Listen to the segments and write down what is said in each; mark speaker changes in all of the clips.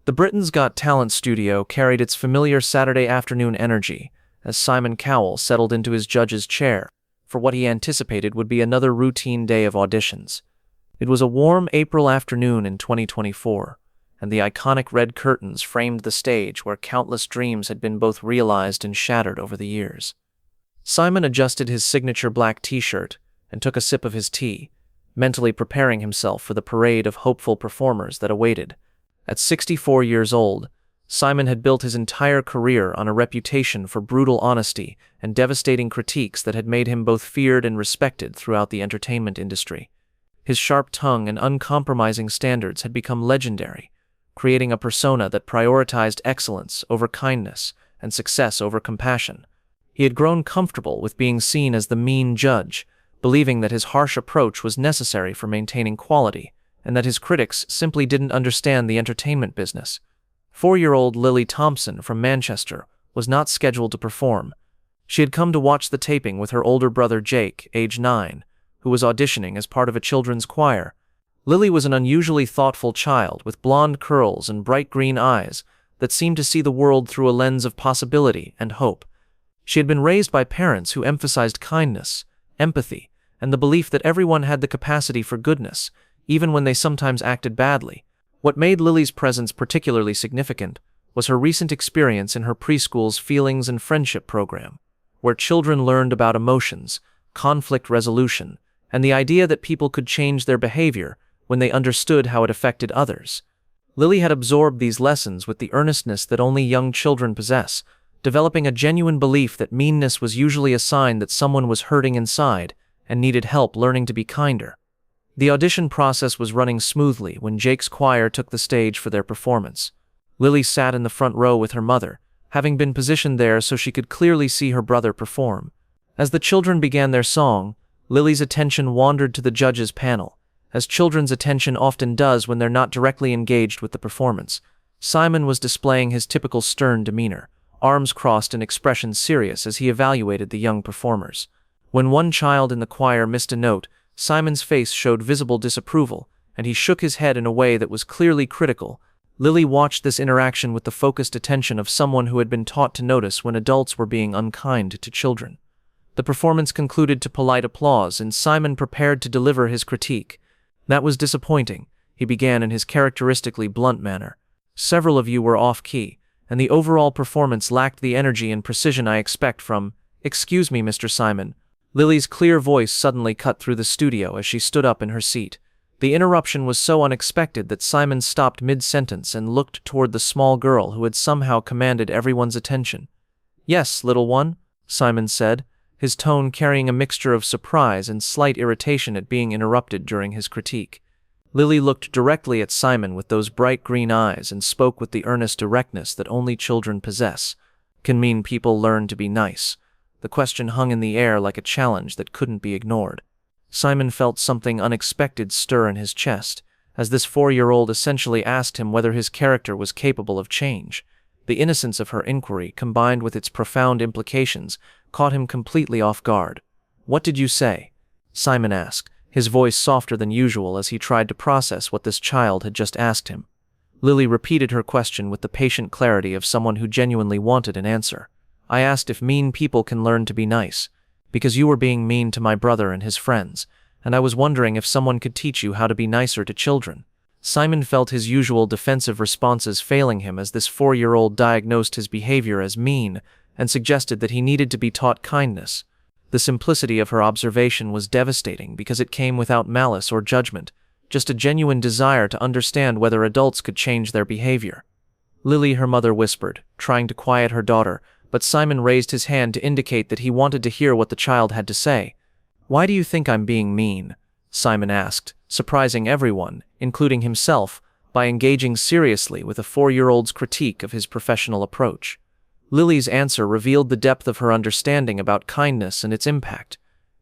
Speaker 1: The Britain's Got Talent studio carried its familiar Saturday afternoon energy as Simon Cowell settled into his judge's chair for what he anticipated would be another routine day of auditions. It was a warm April afternoon in 2024, and the iconic red curtains framed the stage where countless dreams had been both realized and shattered over the years. Simon adjusted his signature black t-shirt and took a sip of his tea, mentally preparing himself for the parade of hopeful performers that awaited. At 64 years old, Simon had built his entire career on a reputation for brutal honesty and devastating critiques that had made him both feared and respected throughout the entertainment industry. His sharp tongue and uncompromising standards had become legendary, creating a persona that prioritized excellence over kindness and success over compassion. He had grown comfortable with being seen as the mean judge, believing that his harsh approach was necessary for maintaining quality, and that his critics simply didn't understand the entertainment business. 4-year-old Lily Thompson from Manchester was not scheduled to perform. She had come to watch the taping with her older brother Jake, age 9, who was auditioning as part of a children's choir. Lily was an unusually thoughtful child with blonde curls and bright green eyes that seemed to see the world through a lens of possibility and hope. She had been raised by parents who emphasized kindness, empathy, and the belief that everyone had the capacity for goodness, even when they sometimes acted badly. What made Lily's presence particularly significant was her recent experience in her preschool's Feelings and Friendship program, where children learned about emotions, conflict resolution, and the idea that people could change their behavior when they understood how it affected others. Lily had absorbed these lessons with the earnestness that only young children possess, developing a genuine belief that meanness was usually a sign that someone was hurting inside and needed help learning to be kinder. The audition process was running smoothly when Jake's choir took the stage for their performance. Lily sat in the front row with her mother, having been positioned there so she could clearly see her brother perform. As the children began their song, Lily's attention wandered to the judges' panel, as children's attention often does when they're not directly engaged with the performance. Simon was displaying his typical stern demeanor, arms crossed and expression serious as he evaluated the young performers. When one child in the choir missed a note, Simon's face showed visible disapproval, and he shook his head in a way that was clearly critical. Lily watched this interaction with the focused attention of someone who had been taught to notice when adults were being unkind to children. The performance concluded to polite applause, and Simon prepared to deliver his critique. "That was disappointing," he began in his characteristically blunt manner. "Several of you were off-key, and the overall performance lacked the energy and precision I expect from—" "Excuse me, Mr. Simon." Lily's clear voice suddenly cut through the studio as she stood up in her seat. The interruption was so unexpected that Simon stopped mid-sentence and looked toward the small girl who had somehow commanded everyone's attention. "Yes, little one," Simon said, his tone carrying a mixture of surprise and slight irritation at being interrupted during his critique. Lily looked directly at Simon with those bright green eyes and spoke with the earnest directness that only children possess. "Can mean people learn to be nice?" The question hung in the air like a challenge that couldn't be ignored. Simon felt something unexpected stir in his chest, as this 4-year-old essentially asked him whether his character was capable of change. The innocence of her inquiry, combined with its profound implications, caught him completely off guard. "What did you say?" Simon asked, his voice softer than usual as he tried to process what this child had just asked him. Lily repeated her question with the patient clarity of someone who genuinely wanted an answer. "I asked if mean people can learn to be nice, because you were being mean to my brother and his friends, and I was wondering if someone could teach you how to be nicer to children." Simon felt his usual defensive responses failing him as this 4-year-old diagnosed his behavior as mean and suggested that he needed to be taught kindness. The simplicity of her observation was devastating because it came without malice or judgment, just a genuine desire to understand whether adults could change their behavior. "Lily," her mother whispered, trying to quiet her daughter, but Simon raised his hand to indicate that he wanted to hear what the child had to say. "Why do you think I'm being mean?" Simon asked, surprising everyone, including himself, by engaging seriously with a 4-year-old's critique of his professional approach. Lily's answer revealed the depth of her understanding about kindness and its impact.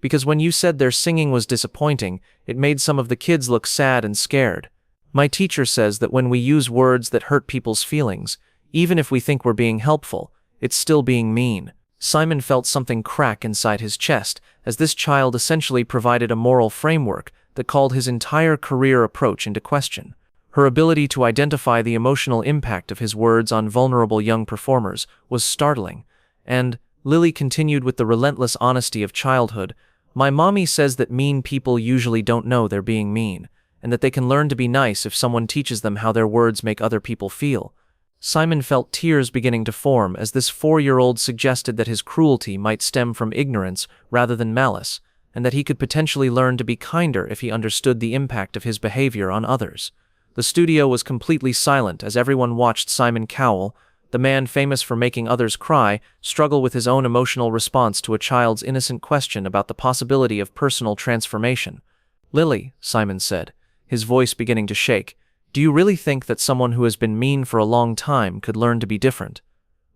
Speaker 1: "Because when you said their singing was disappointing, it made some of the kids look sad and scared. My teacher says that when we use words that hurt people's feelings, even if we think we're being helpful, it's still being mean." Simon felt something crack inside his chest as this child essentially provided a moral framework that called his entire career approach into question. Her ability to identify the emotional impact of his words on vulnerable young performers was startling, and Lily continued with the relentless honesty of childhood. My mommy says that mean people usually don't know they're being mean, and that they can learn to be nice if someone teaches them how their words make other people feel. Simon felt tears beginning to form as this 4-year-old suggested that his cruelty might stem from ignorance rather than malice, and that he could potentially learn to be kinder if he understood the impact of his behavior on others. The studio was completely silent as everyone watched Simon Cowell, the man famous for making others cry, struggle with his own emotional response to a child's innocent question about the possibility of personal transformation. "Lily," Simon said, his voice beginning to shake, "do you really think that someone who has been mean for a long time could learn to be different?"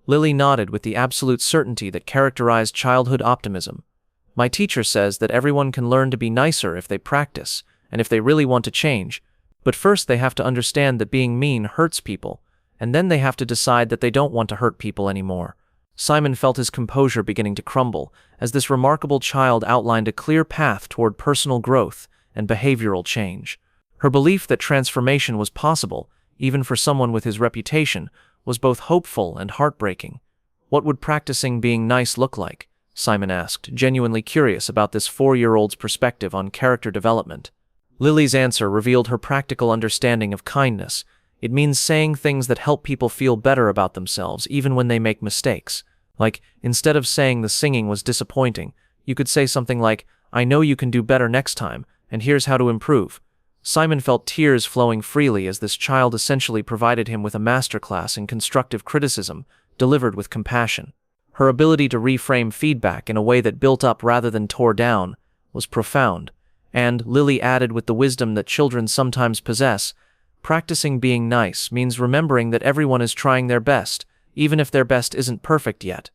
Speaker 1: Lily nodded with the absolute certainty that characterized childhood optimism. "My teacher says that everyone can learn to be nicer if they practice, and if they really want to change, but first they have to understand that being mean hurts people, and then they have to decide that they don't want to hurt people anymore." Simon felt his composure beginning to crumble as this remarkable child outlined a clear path toward personal growth and behavioral change. Her belief that transformation was possible, even for someone with his reputation, was both hopeful and heartbreaking. What would practicing being nice look like? Simon asked, genuinely curious about this 4-year-old's perspective on character development. Lily's answer revealed her practical understanding of kindness. It means saying things that help people feel better about themselves even when they make mistakes. Like, instead of saying the singing was disappointing, you could say something like, "I know you can do better next time, and here's how to improve." Simon felt tears flowing freely as this child essentially provided him with a masterclass in constructive criticism, delivered with compassion. Her ability to reframe feedback in a way that built up rather than tore down was profound, and Lily added with the wisdom that children sometimes possess, practicing being nice means remembering that everyone is trying their best, even if their best isn't perfect yet.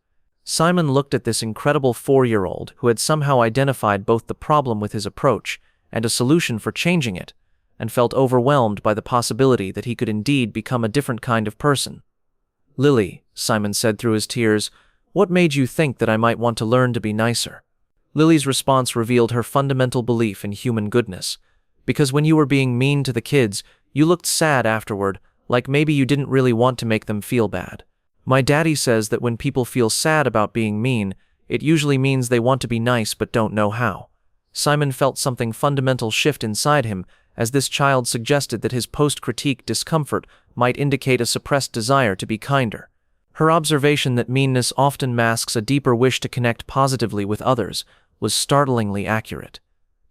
Speaker 1: Simon looked at this incredible 4-year-old who had somehow identified both the problem with his approach and a solution for changing it, and felt overwhelmed by the possibility that he could indeed become a different kind of person. "Lily," Simon said through his tears, "what made you think that I might want to learn to be nicer?" Lily's response revealed her fundamental belief in human goodness. "Because when you were being mean to the kids, you looked sad afterward, like maybe you didn't really want to make them feel bad. My daddy says that when people feel sad about being mean, it usually means they want to be nice but don't know how." Simon felt something fundamental shift inside him as this child suggested that his post-critique discomfort might indicate a suppressed desire to be kinder. Her observation that meanness often masks a deeper wish to connect positively with others was startlingly accurate.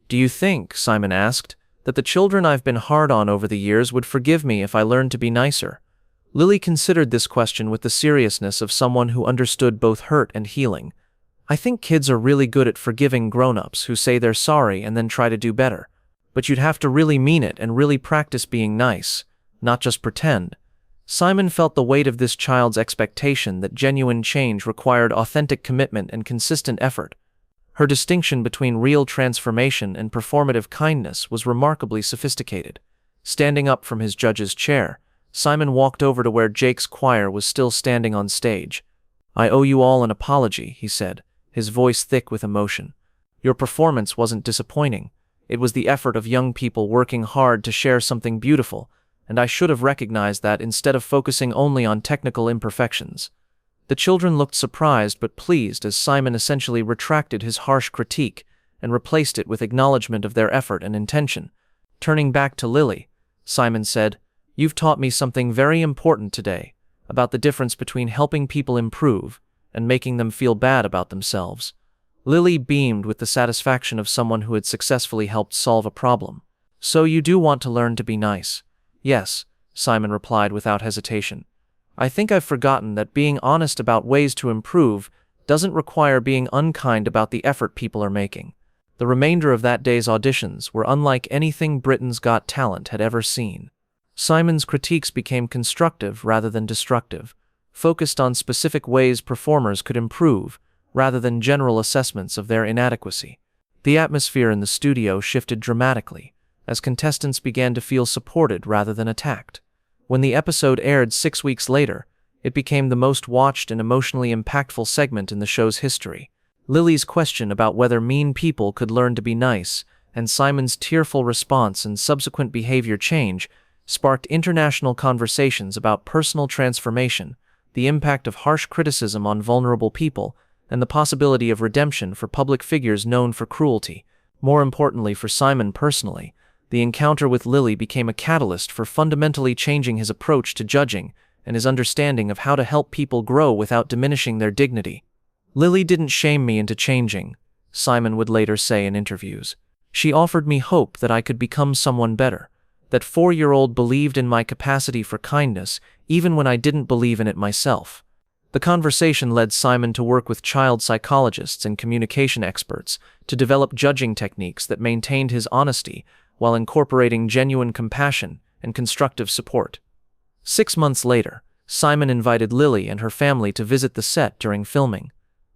Speaker 1: "Do you think," Simon asked, "that the children I've been hard on over the years would forgive me if I learned to be nicer?" Lily considered this question with the seriousness of someone who understood both hurt and healing. "I think kids are really good at forgiving grown-ups who say they're sorry and then try to do better. But you'd have to really mean it and really practice being nice, not just pretend." Simon felt the weight of this child's expectation that genuine change required authentic commitment and consistent effort. Her distinction between real transformation and performative kindness was remarkably sophisticated. Standing up from his judge's chair, Simon walked over to where Jake's choir was still standing on stage. "I owe you all an apology," he said, his voice thick with emotion. "Your performance wasn't disappointing. It was the effort of young people working hard to share something beautiful, and I should have recognized that instead of focusing only on technical imperfections." The children looked surprised but pleased as Simon essentially retracted his harsh critique and replaced it with acknowledgement of their effort and intention. Turning back to Lily, Simon said, "You've taught me something very important today about the difference between helping people improve and making them feel bad about themselves." Lily beamed with the satisfaction of someone who had successfully helped solve a problem. "So you do want to learn to be nice?" "Yes," Simon replied without hesitation. "I think I've forgotten that being honest about ways to improve doesn't require being unkind about the effort people are making." The remainder of that day's auditions were unlike anything Britain's Got Talent had ever seen. Simon's critiques became constructive rather than destructive, focused on specific ways performers could improve rather than general assessments of their inadequacy. The atmosphere in the studio shifted dramatically as contestants began to feel supported rather than attacked. When the episode aired 6 weeks later, it became the most watched and emotionally impactful segment in the show's history. Lily's question about whether mean people could learn to be nice, and Simon's tearful response and subsequent behavior change, sparked international conversations about personal transformation, the impact of harsh criticism on vulnerable people, and the possibility of redemption for public figures known for cruelty. More importantly for Simon personally, the encounter with Lily became a catalyst for fundamentally changing his approach to judging and his understanding of how to help people grow without diminishing their dignity. Lily didn't shame me into changing, Simon would later say in interviews. She offered me hope that I could become someone better. That 4-year-old believed in my capacity for kindness, even when I didn't believe in it myself. The conversation led Simon to work with child psychologists and communication experts to develop judging techniques that maintained his honesty while incorporating genuine compassion and constructive support. 6 months later, Simon invited Lily and her family to visit the set during filming.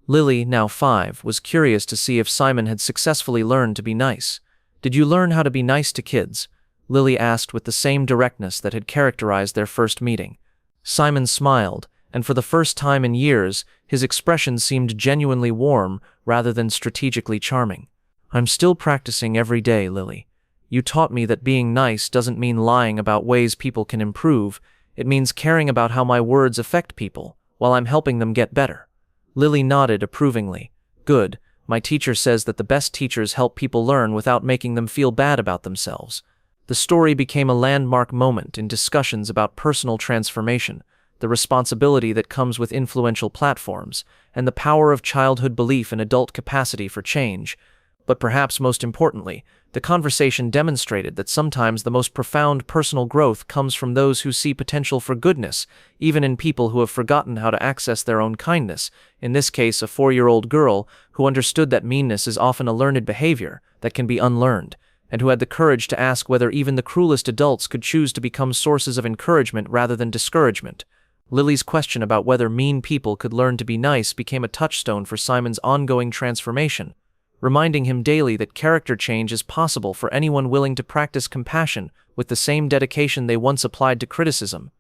Speaker 1: Lily, now 5, was curious to see if Simon had successfully learned to be nice. "Did you learn how to be nice to kids?" Lily asked with the same directness that had characterized their first meeting. Simon smiled, and for the first time in years, his expression seemed genuinely warm rather than strategically charming. "I'm still practicing every day, Lily. You taught me that being nice doesn't mean lying about ways people can improve. It means caring about how my words affect people, while I'm helping them get better." Lily nodded approvingly. "Good. My teacher says that the best teachers help people learn without making them feel bad about themselves." The story became a landmark moment in discussions about personal transformation, the responsibility that comes with influential platforms, and the power of childhood belief in adult capacity for change. But perhaps most importantly, the conversation demonstrated that sometimes the most profound personal growth comes from those who see potential for goodness, even in people who have forgotten how to access their own kindness, in this case a 4-year-old girl who understood that meanness is often a learned behavior that can be unlearned, and who had the courage to ask whether even the cruelest adults could choose to become sources of encouragement rather than discouragement. Lily's question about whether mean people could learn to be nice became a touchstone for Simon's ongoing transformation, reminding him daily that character change is possible for anyone willing to practice compassion with the same dedication they once applied to criticism.